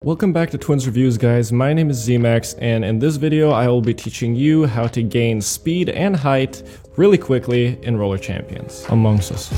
Welcome back to Twins Reviews, guys. My name is ZMax, and in this video I will be teaching you how to gain speed and height really quickly in Roller Champions, Amongst Us.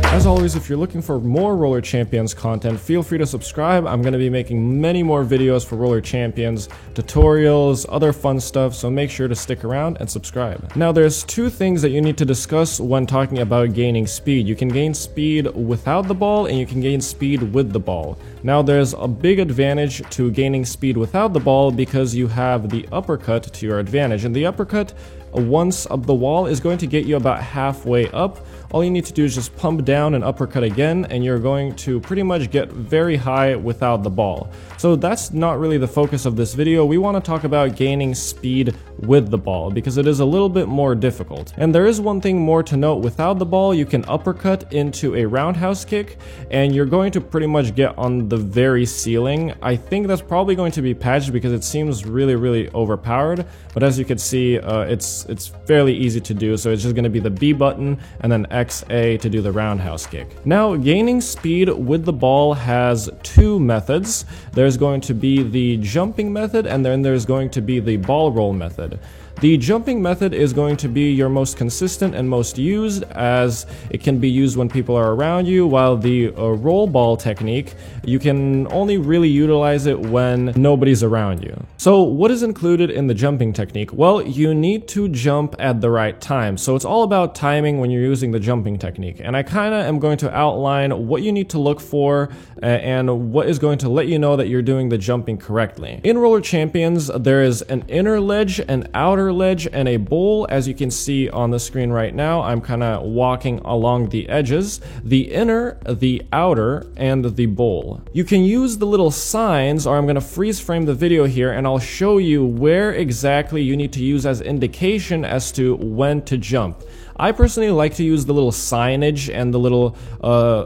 As always, if you're looking for more Roller Champions content, feel free to subscribe. I'm going to be making many more videos for Roller Champions, tutorials, other fun stuff, so make sure to stick around and subscribe. Now, there's two things that you need to discuss when talking about gaining speed. You can gain speed without the ball, and you can gain speed with the ball. Now, there's a big advantage to gaining speed without the ball because you have the uppercut to your advantage, and the uppercut once up the wall is going to get you about halfway up. All you need to do is just pump down and uppercut again, and you're going to pretty much get very high without the ball. So that's not really the focus of this video. We want to talk about gaining speed with the ball because it is a little bit more difficult. And there is one thing more to note: without the ball, you can uppercut into a roundhouse kick, and you're going to pretty much get on the very ceiling. I think that's probably going to be patched because it seems really overpowered, but as you can see, it's fairly easy to do. So it's just going to be the B button and then XA to do the roundhouse kick. Now, gaining speed with the ball has two methods. There's going to be the jumping method, and then there's going to be the ball roll method. The jumping method is going to be your most consistent and most used, as it can be used when people are around you, while the roll ball technique, you can only really utilize it when nobody's around you. So what is included in the jumping technique? Well, you need to jump at the right time. So it's all about timing when you're using the jumping technique. And I kind of am going to outline what you need to look for and what is going to let you know that you're doing the jumping correctly. In Roller Champions, there is an inner ledge, an outer ledge, and a bowl. As you can see on the screen right now, I'm kind of walking along the edges: the inner, the outer, and the bowl. You can use the little signs, or I'm going to freeze frame the video here and I'll show you where exactly you need to use as indication as to when to jump. I personally like to use the little signage and the little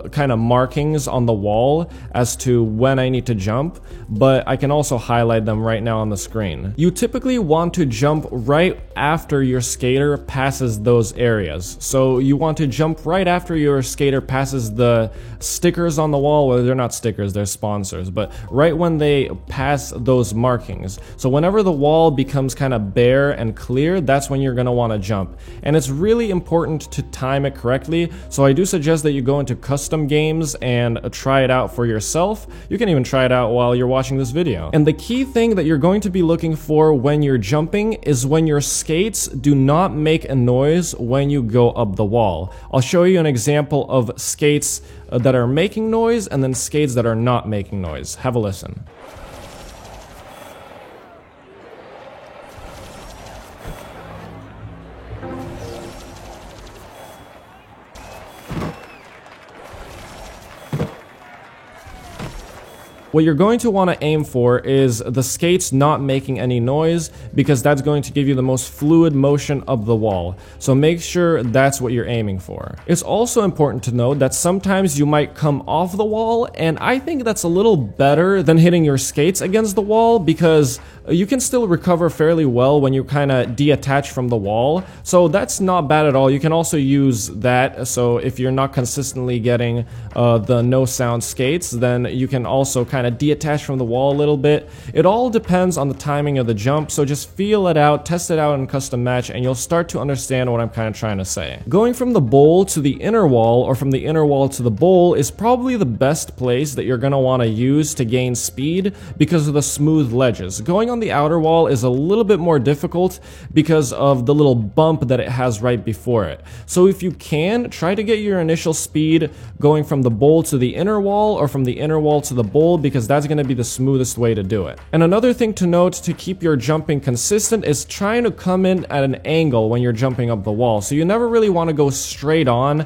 kind of markings on the wall as to when I need to jump, but I can also highlight them right now on the screen. You typically want to jump right after your skater passes those areas. So you want to jump right after your skater passes the stickers on the wall. Well, they're not stickers, they're sponsors, but right when they pass those markings. So whenever the wall becomes kind of bare and clear, that's when you're going to want to jump. And it's really important to time it correctly, so I do suggest that you go into custom games and try it out for yourself. You can even try it out while you're watching this video. And the key thing that you're going to be looking for when you're jumping is when your skates do not make a noise when you go up the wall. I'll show you an example of skates that are making noise and then skates that are not making noise. Have a listen. What you're going to want to aim for is the skates not making any noise, because that's going to give you the most fluid motion of the wall. So make sure that's what you're aiming for. It's also important to note that sometimes you might come off the wall, and I think that's a little better than hitting your skates against the wall, because you can still recover fairly well when you kind of detach from the wall. So that's not bad at all. You can also use that. So if you're not consistently getting the no sound skates, then you can also kind of detach from the wall a little bit. It all depends on the timing of the jump, so just feel it out, test it out in custom match, and you'll start to understand what I'm kind of trying to say. Going from the bowl to the inner wall, or from the inner wall to the bowl, is probably the best place that you're going to want to use to gain speed because of the smooth ledges. Going on the outer wall is a little bit more difficult because of the little bump that it has right before it. So if you can, try to get your initial speed going from the bowl to the inner wall, or from the inner wall to the bowl, because that's going to be the smoothest way to do it. And another thing to note to keep your jumping consistent is trying to come in at an angle when you're jumping up the wall. So you never really want to go straight on,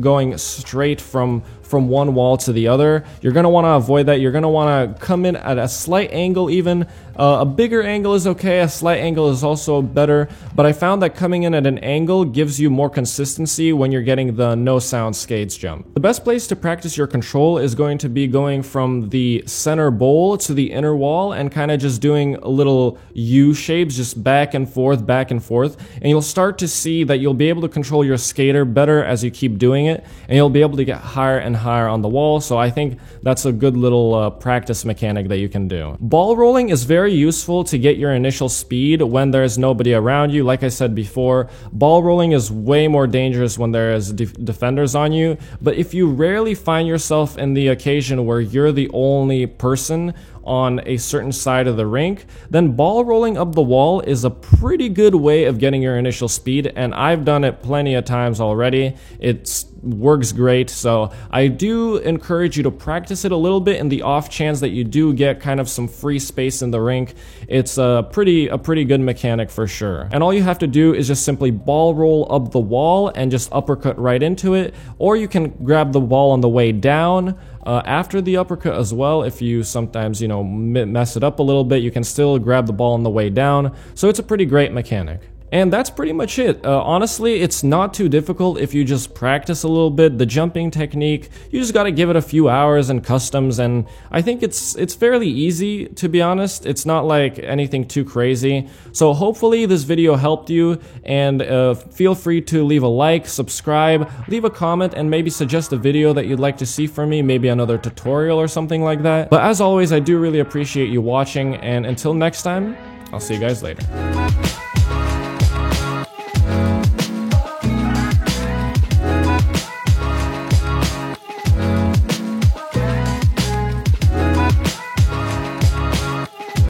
going straight from one wall to the other. You're going to want to avoid that. You're going to want to come in at a slight angle even. A bigger angle is okay, a slight angle is also better, but I found that coming in at an angle gives you more consistency when you're getting the no sound skates jump. The best place to practice your control is going to be going from the center bowl to the inner wall and kind of just doing little U shapes, just back and forth, and you'll start to see that you'll be able to control your skater better as you keep doing it, and you'll be able to get higher and higher on the wall, so I think that's a good little practice mechanic that you can do. Ball rolling is very useful to get your initial speed when there's nobody around you. Like I said before, ball rolling is way more dangerous when there is defenders on you, but if you rarely find yourself in the occasion where you're the only person on a certain side of the rink, then ball rolling up the wall is a pretty good way of getting your initial speed, and I've done it plenty of times already. It works great, so I do encourage you to practice it a little bit in the off chance that you do get kind of some free space in the rink. It's a pretty good mechanic for sure. And all you have to do is just simply ball roll up the wall and just uppercut right into it, or you can grab the ball on the way down after the uppercut as well. If you sometimes, you know, mess it up a little bit, you can still grab the ball on the way down. So it's a pretty great mechanic. And that's pretty much it. Honestly, it's not too difficult if you just practice a little bit. The jumping technique, you just gotta give it a few hours and customs, and I think it's fairly easy, to be honest. It's not like anything too crazy. So hopefully this video helped you, and feel free to leave a like, subscribe, leave a comment, and maybe suggest a video that you'd like to see from me, maybe another tutorial or something like that. But as always, I do really appreciate you watching, and until next time, I'll see you guys later.